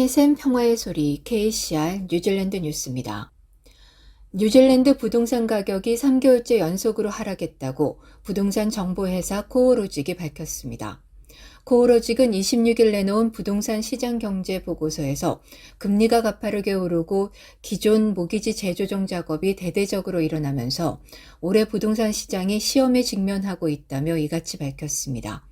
사랑의 샘 평화의 소리 KCR 뉴질랜드 뉴스입니다. 뉴질랜드 부동산 가격이 3개월째 연속으로 하락했다고 부동산 정보회사 코오로직이 밝혔습니다. 코오로직은 26일 내놓은 부동산 시장 경제 보고서에서 금리가 가파르게 오르고 기존 모기지 재조정 작업이 대대적으로 일어나면서 올해 부동산 시장이 시험에 직면하고 있다며 이같이 밝혔습니다.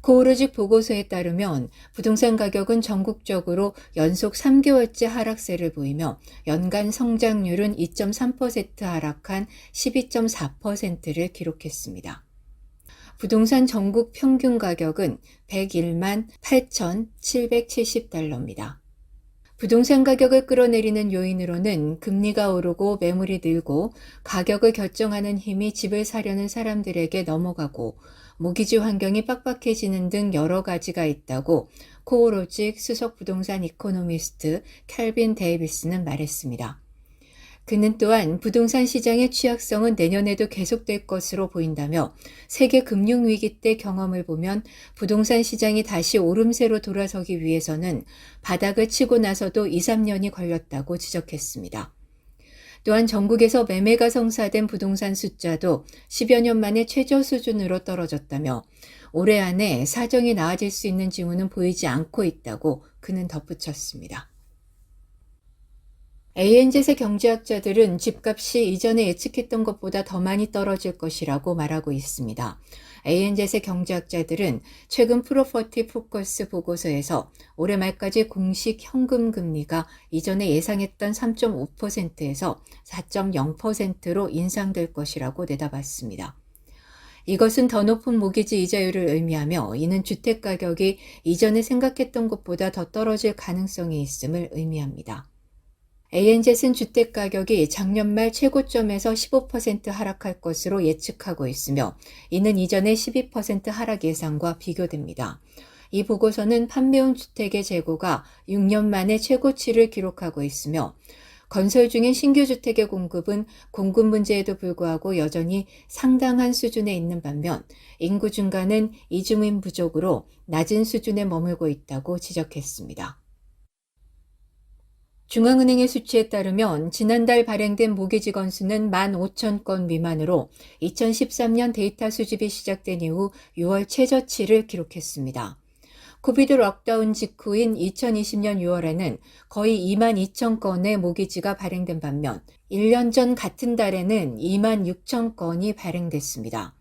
코오로직 보고서에 따르면 부동산 가격은 전국적으로 연속 3개월째 하락세를 보이며 연간 성장률은 2.3% 하락한 12.4%를 기록했습니다. 부동산 전국 평균 가격은 101만 8,770달러입니다. 부동산 가격을 끌어내리는 요인으로는 금리가 오르고 매물이 늘고 가격을 결정하는 힘이 집을 사려는 사람들에게 넘어가고 모기지 환경이 빡빡해지는 등 여러 가지가 있다고 코오로직 수석 부동산 이코노미스트 켈빈 데이비스는 말했습니다. 그는 또한 부동산 시장의 취약성은 내년에도 계속될 것으로 보인다며 세계 금융위기 때 경험을 보면 부동산 시장이 다시 오름세로 돌아서기 위해서는 바닥을 치고 나서도 2, 3년이 걸렸다고 지적했습니다. 또한 전국에서 매매가 성사된 부동산 숫자도 10여 년 만에 최저 수준으로 떨어졌다며 올해 안에 사정이 나아질 수 있는 징후는 보이지 않고 있다고 그는 덧붙였습니다. ANZ의 경제학자들은 집값이 이전에 예측했던 것보다 더 많이 떨어질 것이라고 말하고 있습니다. ANZ의 경제학자들은 최근 프로퍼티 포커스 보고서에서 올해 말까지 공식 현금 금리가 이전에 예상했던 3.5%에서 4.0%로 인상될 것이라고 내다봤습니다. 이것은 더 높은 모기지 이자율을 의미하며 이는 주택가격이 이전에 생각했던 것보다 더 떨어질 가능성이 있음을 의미합니다. ANZ는 주택가격이 작년 말 최고점에서 15% 하락할 것으로 예측하고 있으며 이는 이전의 12% 하락 예상과 비교됩니다. 이 보고서는 판매용 주택의 재고가 6년 만에 최고치를 기록하고 있으며 건설 중인 신규 주택의 공급은 공급 문제에도 불구하고 여전히 상당한 수준에 있는 반면 인구 증가는 이주민 부족으로 낮은 수준에 머물고 있다고 지적했습니다. 중앙은행의 수치에 따르면 지난달 발행된 모기지 건수는 15,000건 미만으로 2013년 데이터 수집이 시작된 이후 6월 최저치를 기록했습니다. 코비드 록다운 직후인 2020년 6월에는 거의 22,000건의 모기지가 발행된 반면 1년 전 같은 달에는 26,000건이 발행됐습니다.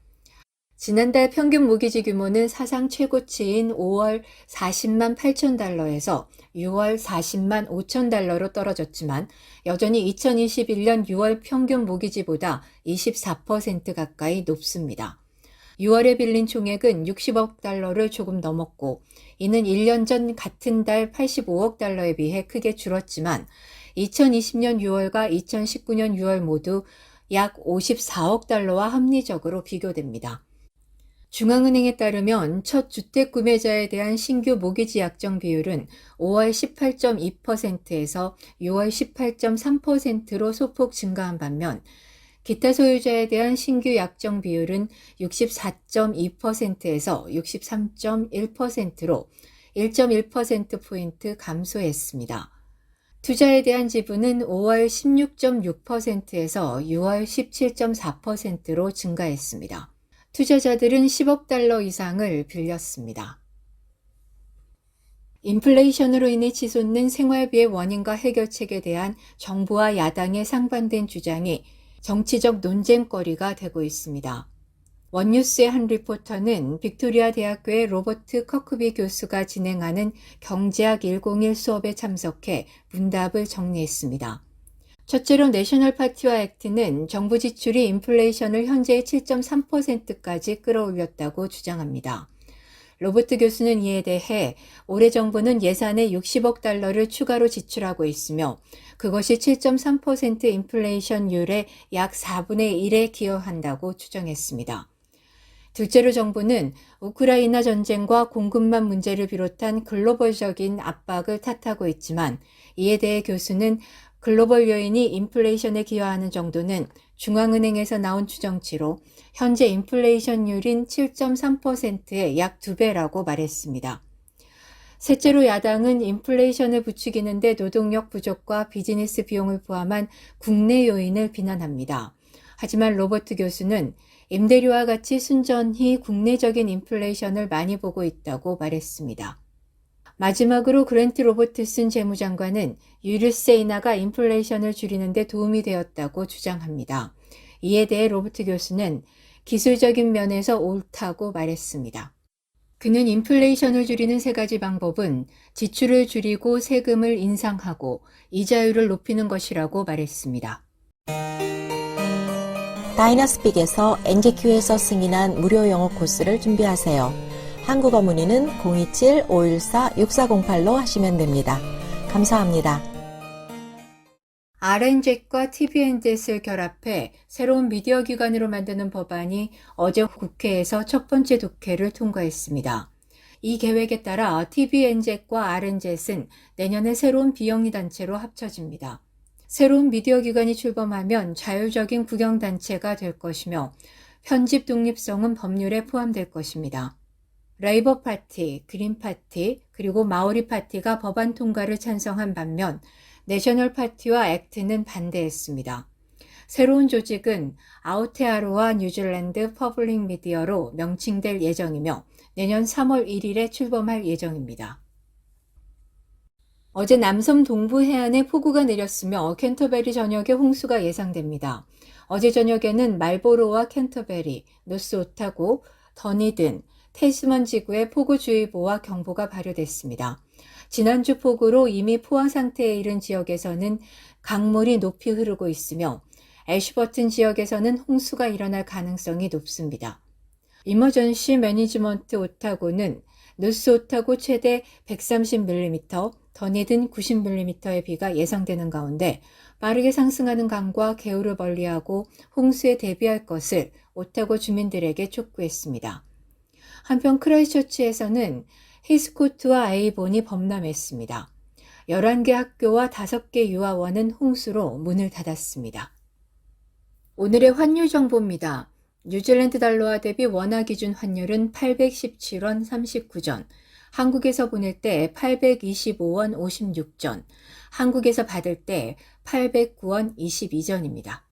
지난달 평균 모기지 규모는 사상 최고치인 5월 40만 8천 달러에서 6월 40만 5천 달러로 떨어졌지만 여전히 2021년 6월 평균 모기지보다 24% 가까이 높습니다. 6월에 빌린 총액은 60억 달러를 조금 넘었고 이는 1년 전 같은 달 85억 달러에 비해 크게 줄었지만 2020년 6월과 2019년 6월 모두 약 54억 달러와 합리적으로 비교됩니다. 중앙은행에 따르면 첫 주택 구매자에 대한 신규 모기지 약정 비율은 5월 18.2%에서 6월 18.3%로 소폭 증가한 반면 기타 소유자에 대한 신규 약정 비율은 64.2%에서 63.1%로 1.1%포인트 감소했습니다. 투자에 대한 지분은 5월 16.6%에서 6월 17.4%로 증가했습니다. 투자자들은 10억 달러 이상을 빌렸습니다. 인플레이션으로 인해 치솟는 생활비의 원인과 해결책에 대한 정부와 야당의 상반된 주장이 정치적 논쟁거리가 되고 있습니다. 원뉴스의 한 리포터는 빅토리아 대학교의 로버트 커크비 교수가 진행하는 경제학 101 수업에 참석해 문답을 정리했습니다. 첫째로 내셔널 파티와 액트는 정부 지출이 인플레이션을 현재의 7.3%까지 끌어올렸다고 주장합니다. 로버트 교수는 이에 대해 올해 정부는 예산에 60억 달러를 추가로 지출하고 있으며 그것이 7.3% 인플레이션율의 약 4분의 1에 기여한다고 추정했습니다. 둘째로 정부는 우크라이나 전쟁과 공급망 문제를 비롯한 글로벌적인 압박을 탓하고 있지만 이에 대해 교수는 글로벌 요인이 인플레이션에 기여하는 정도는 중앙은행에서 나온 추정치로 현재 인플레이션율인 7.3%의 약 2배라고 말했습니다. 셋째로 야당은 인플레이션을 부추기는데 노동력 부족과 비즈니스 비용을 포함한 국내 요인을 비난합니다. 하지만 로버트 교수는 임대료와 같이 순전히 국내적인 인플레이션을 많이 보고 있다고 말했습니다. 마지막으로 그랜트 로버트슨 재무장관은 유류세 인하가 인플레이션을 줄이는 데 도움이 되었다고 주장합니다. 이에 대해 로버트 교수는 기술적인 면에서 옳다고 말했습니다. 그는 인플레이션을 줄이는 세 가지 방법은 지출을 줄이고 세금을 인상하고 이자율을 높이는 것이라고 말했습니다. 다이너스픽에서 NGQ에서 승인한 무료 영어 코스를 준비하세요. 한국어 문의는 027-514-6408로 하시면 됩니다. 감사합니다. RNZ과 TVNZ를 결합해 새로운 미디어 기관으로 만드는 법안이 어제 국회에서 첫 번째 독회를 통과했습니다. 이 계획에 따라 TVNZ과 RNZ은 내년에 새로운 비영리 단체로 합쳐집니다. 새로운 미디어 기관이 출범하면 자율적인 국영단체가 될 것이며 편집 독립성은 법률에 포함될 것입니다. 레이버 파티, 그린 파티, 그리고 마오리 파티가 법안 통과를 찬성한 반면 내셔널 파티와 액트는 반대했습니다. 새로운 조직은 아오테아로와 뉴질랜드 퍼블릭 미디어로 명칭될 예정이며 내년 3월 1일에 출범할 예정입니다. 어제 남섬 동부 해안에 폭우가 내렸으며 캔터베리 전역에 홍수가 예상됩니다. 어제 저녁에는 말보로와 캔터베리, 노스 오타고, 더니든, 테스먼 지구에 폭우주의보와 경보가 발효됐습니다. 지난주 폭우로 이미 포화 상태에 이른 지역에서는 강물이 높이 흐르고 있으며 애쉬버튼 지역에서는 홍수가 일어날 가능성이 높습니다. 이머전시 매니지먼트 오타고는 노스 오타고 최대 130mm, 더니든 90mm의 비가 예상되는 가운데 빠르게 상승하는 강과 개울을 멀리하고 홍수에 대비할 것을 오타고 주민들에게 촉구했습니다. 한편 크라이스처치에서는 히스코트와 아이본이 범람했습니다. 11개 학교와 5개 유아원은 홍수로 문을 닫았습니다. 오늘의 환율 정보입니다. 뉴질랜드 달러화 대비 원화 기준 환율은 817원 39전, 한국에서 보낼 때 825원 56전, 한국에서 받을 때 809원 22전입니다.